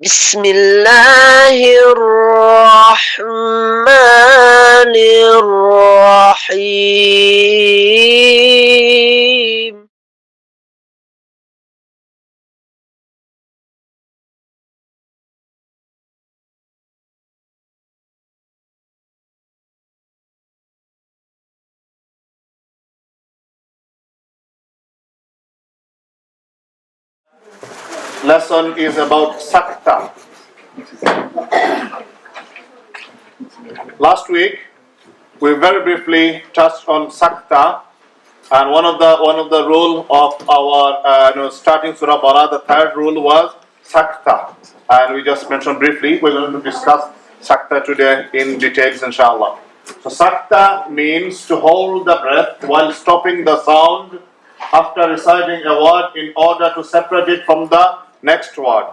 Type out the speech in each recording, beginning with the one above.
بسم الله الرحمن الرحيم Lesson is about Sakta. Last week we very briefly touched on Sakta, and one of the rule of our starting Surah Bara, the third rule was Sakta, and we just mentioned briefly. We're going to discuss Sakta today in details, inshallah. So Sakta means to hold the breath while stopping the sound after reciting a word in order to separate it from the next word.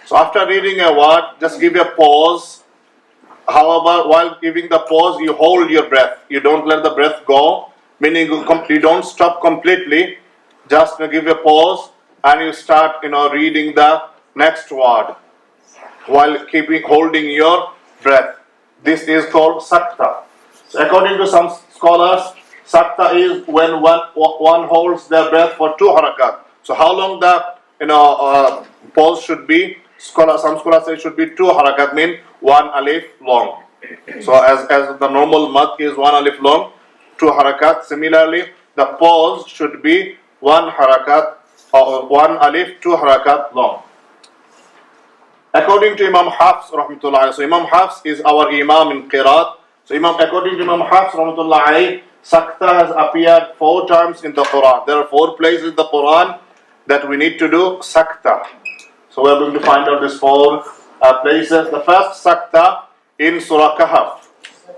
So after reading a word, just give a pause. However, while giving the pause, you hold your breath. You don't let the breath go, meaning you don't stop completely. Just give a pause and you start, reading the next word while holding your breath. This is called Sakta. So according to some scholars, Sakta is when one holds their breath for 2 harakat. So how long the pause should be? Some scholars say it should be 2 harakat, mean 1 alif long. So as the normal mad is 1 alif long, 2 harakat. Similarly, the pause should be 1 harakat or 1 alif, 2 harakat long. According to Imam Hafs rahmatullah, so Imam Hafs is our Imam in Qiraat. So according to Imam Hafs rahmatullah, Sakta has appeared 4 times in the Quran. There are 4 places in the Quran that we need to do Sakta. So we are going to find out these 4 places. The first Sakta in Surah Kahf.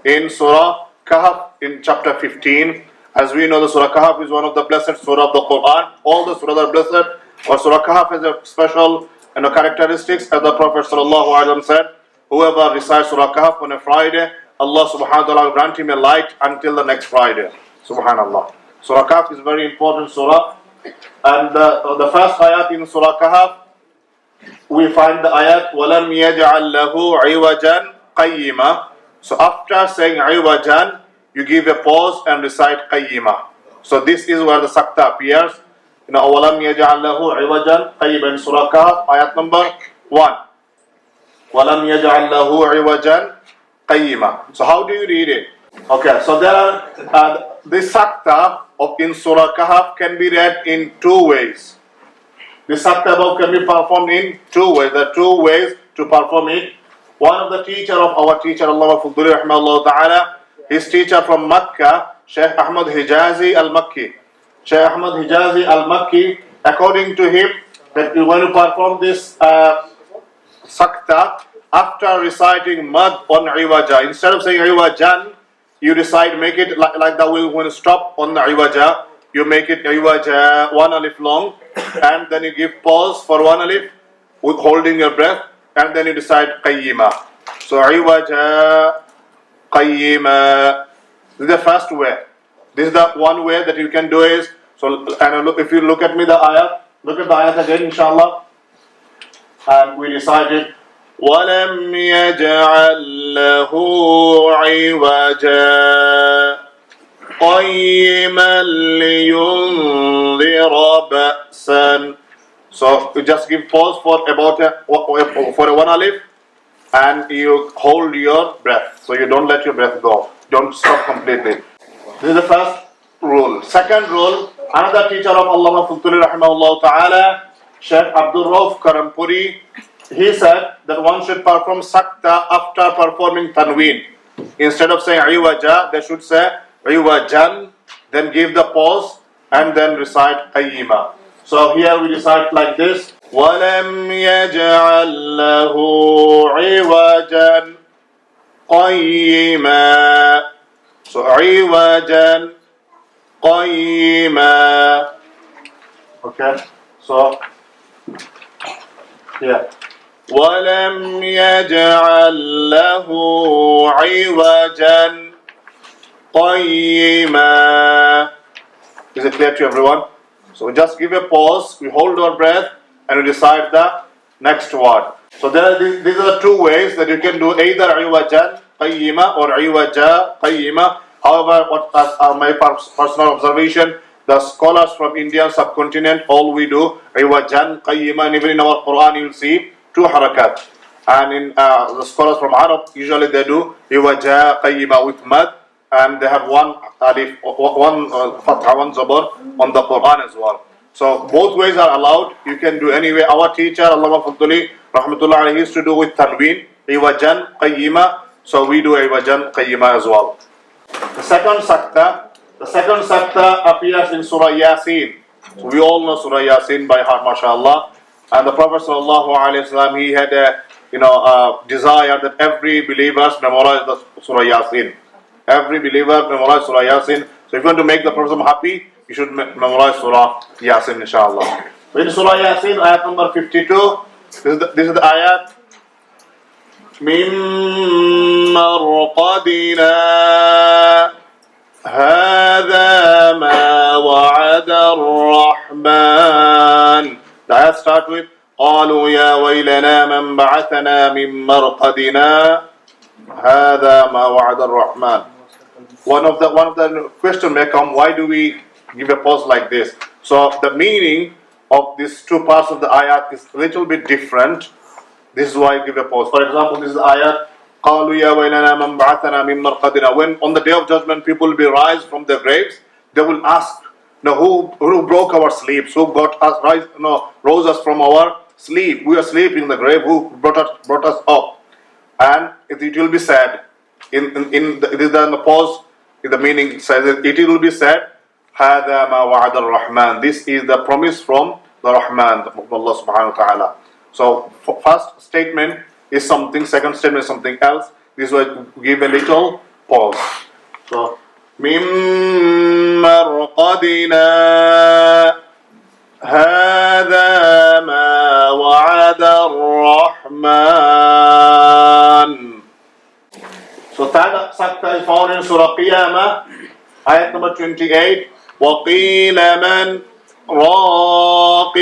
In Surah Kahf in chapter 15. As we know, the Surah Kahf is one of the blessed surah of the Quran. All the surahs are blessed, but Surah Kahf has a special characteristics. As the Prophet ﷺ said, whoever recites Surah Kahf on a Friday, Allah subhanahu wa ta'ala will grant him a light until the next Friday. Subhanallah. Surah Kahf is a very important surah. And the first ayat in Surah Kahf, we find the ayat وَلَمْ يَجْعَلْ لَهُ عِوَجًا قَيِّمًا. So after saying عِوَجًا, you give a pause and recite قَيِّمًا. So this is where the Sakta appears. وَلَمْ يَجْعَلْ لَهُ عِوَجًا قَيِّمًا. Surah Kahf, ayat number 1. وَلَمْ يَجْعَلْ لَهُ عِوَجًا قَيِّمًا. So how do you read it? Okay, so there are this Sakta in Surah Kahf can be read in 2 ways. This Sakta above can be performed in 2 ways. There are 2 ways to perform it. One of the teacher of our teacher, Allah Fuduli rahimahullah ta'ala, his teacher from Makkah, Shaykh Ahmed Hijazi al-Makki. Shaykh Ahmed Hijazi al-Makki, according to him, that you want to perform this Sakta after reciting mad on Iwaja. Instead of saying Iwajan, you make it like that way when you stop on the Iwaja. You make it Iwaja 1 alif long, and then you give pause for 1 alif with holding your breath, and then you decide Qayyima. So Iwaja Qayyima. This is the first way. This is the one way that you can do is, so and if you look at me the ayat, look at the ayat again, inshallah. And we recited وَلَمْ يَجْعَلْ لَهُ عِوَجًا قَيِّمًا لِيُنذِرَ بَأْسًا. So you just give pause for about for a 1 alif, and you hold your breath. So you don't let your breath go. Don't stop completely. This is the first rule. Second rule, another teacher of Allah rahimahullah ta'ala, Shaykh Abdul Rauf Karampuri, he said that one should perform Sakta after performing Tanween. Instead of saying Iwaja, they should say Iwajan, then give the pause and then recite Qayyima. So here we recite like this. وَلَمْ يَجْعَلْ لَهُ عِوَجًا قَيِّمًا. So عِوَجًا قَيِّمًا. Okay, so here. وَلَمْ يَجْعَلْ لَهُ عِوَجًا قَيِّمًا. Is it clear to everyone? So we just give a pause, we hold our breath, and we decide the next word. So these are the two ways that you can do either iwajan qayyima or iwaja qayyima. However, what my personal observation, the scholars from Indian subcontinent, all we do iwajan qayyima, and even in our Quran you'll see two harakat. And in the scholars from Arab, usually they do iwaja qayyima with mad, and they have one alif, one fatha, one zabar on the Quran as well. So both ways are allowed. You can do anyway. Our teacher, Allah Fadli, Rahmatullah alayhi, used to do with tanween, iwajan qayyima. So we do iwajan qayyima as well. The second sakta appears in Surah Yaseen. So we all know Surah Yaseen by heart, mashallah. And the Prophet sallallahu alaihi wasallam, he had a desire that every believer memorize the Surah Yaseen. Every believer memorize Surah Yaseen. So if you want to make the Prophet happy, you should memorize Surah Yaseen, inshaAllah. So in Surah Yaseen, ayat number 52, this is the ayat. مِن مَرْقَدِنَا هَذَا مَا وَعَدَ الرَّحْمَنُ. The ayat start with قَالُوا يَا وَيْلَنَا مَنْ بَعَثَنَا مِن مَرْقَدِنَا هَذَا مَا وَعَدَ الرَّحْمَنُ. One of the question may come, why do we give a pause like this? So the meaning of these two parts of the ayat is a little bit different. This is why I give a pause. For example, this is the ayat قَالُوا يَا وَيْلَنَا مَنْ بَعَثَنَا مِن مَرْقَدِنَا. When on the day of judgment people will be raised from their graves, they will ask, who broke our sleeps? Who got us rose us from our sleep? We are sleeping in the grave. Who brought us up? And it will be said in the pause. The meaning says it will be said, هَذَا مَا وَعَدَ الرَّحْمَنُ. This is the promise from the Rahman, of Allah subhanahu wa ta'ala. So first statement is something, second statement is something else. This will give a little pause. So مِن مَرْقَدِنَا هَذَا مَا وَعَدَ الرَّحْمَنُ. So third sakta is found in Surah Qiyamah, ayat number 28. وَقِيلَ مَنْ رَاقٍ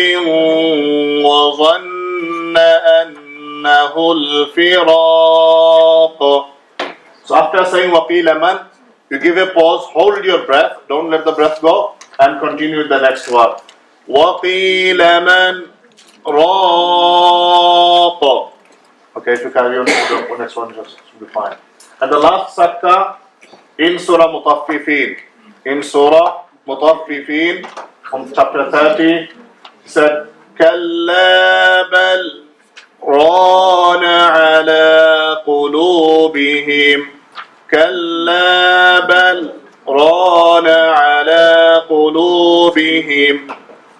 وَظَنَّ أَنَّهُ الْفِرَاقُ. So after saying وَقِيلَ مَنْ, you give a pause, hold your breath, don't let the breath go, and continue with the next word. وَقِيلَ مَنْ رَاقٍ. Okay, if you carry on, the next one just should be fine. And the last sakta in Surah Mutaffifin. In Surah Mutaffifin, from chapter 30, said, كَلَّا بَلْ رَانَ عَلَى قُلُوبِهِمْ كَلَّا بَلْ رَانَ عَلَى قُلُوبِهِمْ.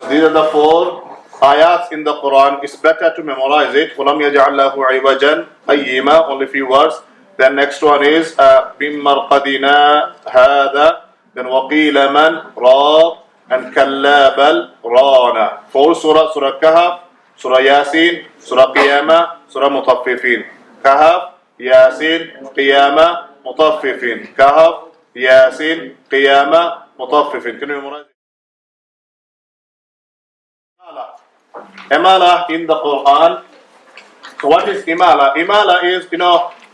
These are the four ayats in the Quran. It's better to memorize it. وَلَمْ يَجْعَلْ لَهُ عِوَجًا قَيِّمًا. Only few words. Then next one is مِن مَرْقَدِنَا هَذَا. Then وَقِيلَ مَنْ رَاقٍ and كَلَّا بَلْ رَانَ. Four surah: Surah Kahf, Surah Yaseen, Surah Qiyamah, Surah Mutaffifin. Kahf, Yaseen, Qiyamah, Mutaffifin. Kahf, Yaseen, Qiyamah, Mutaffifin. Can you memorize it? Imalah in the Quran. So what is Imalah? Imalah is,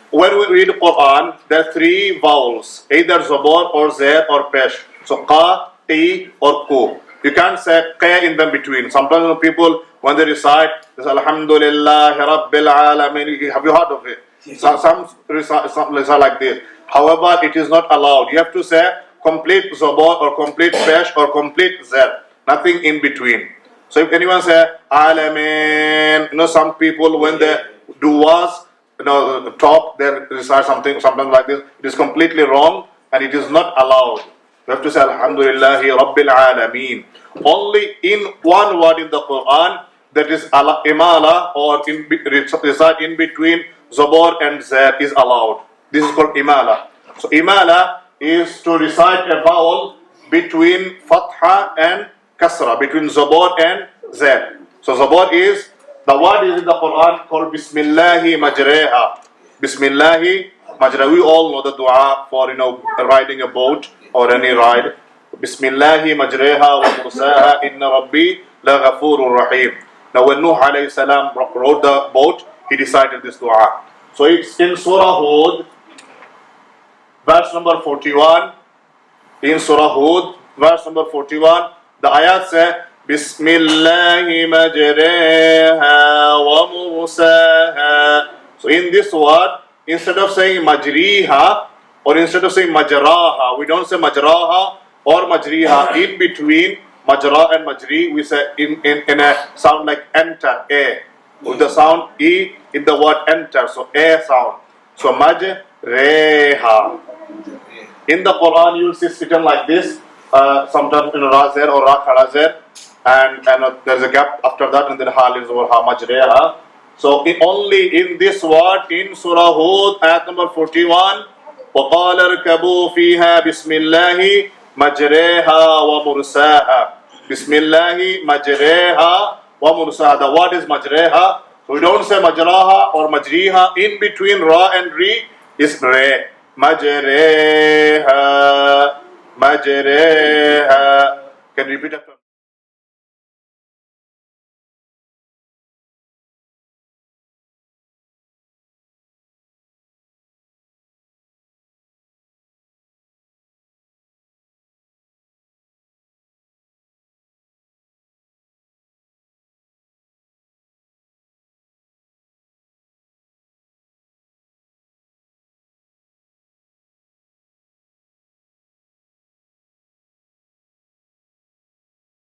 when we read Quran, there are three vowels, either Zabor or Zer or Pesh. So Qa, Ti or Ku. You can't say Qa in them between. Sometimes people, when they recite, they say Alhamdulillah, Rabbil Alameen. Have you heard of it? Some recite like this. However, it is not allowed. You have to say complete Zabor or complete Pesh or complete Zer. Nothing in between. So if anyone say Alameen, some people when they do was, top, they recite something like this. It is completely wrong and it is not allowed. You have to say Alhamdulillahi Rabbil Alameen. Only in one word in the Quran, that is Imalah, or recite in between Zabor and Zer, is allowed. This is called Imalah. So Imalah is to recite a vowel between Fatha and Kasra, between Zabor and Zer. So Zabor is, the word is in the Quran called Bismillahi Majreha. Bismillahi Majreha. We all know the dua for, riding a boat or any ride. Bismillahi Majreha wa Mursaha inna Rabbi la Ghafurur Rahim. Now when Nuh alayhi salam rode the boat, he recited this dua. So it's in Surah Hud, verse number 41. In Surah Hud, verse number 41, the ayat say, Bismillahi majreha wa mursaha. So in this word, instead of saying majriha or instead of saying majraha, we don't say majraha or majriha. In between majra and majri, we say in a sound like enter, a. With the sound e in the word enter, so a sound. So majreha. In the Quran, you will see written like this, sometimes in Razer or Rakharazer, and there's a gap after that, and then Hal is over Ha Majreha. So only in this word, in Surah Hud, ayat number 41, وَقَالَ ارْكَبُوا فِيهَا بِسْمِ اللَّهِ مَجْرَيْهَا وَمُرْسَاهَا. Bismillahi majreha wa mursaha. The word is majreha. So we don't say majraha or majriha. In between ra and ri is re. Majreha. Majreha. Can you repeat after me?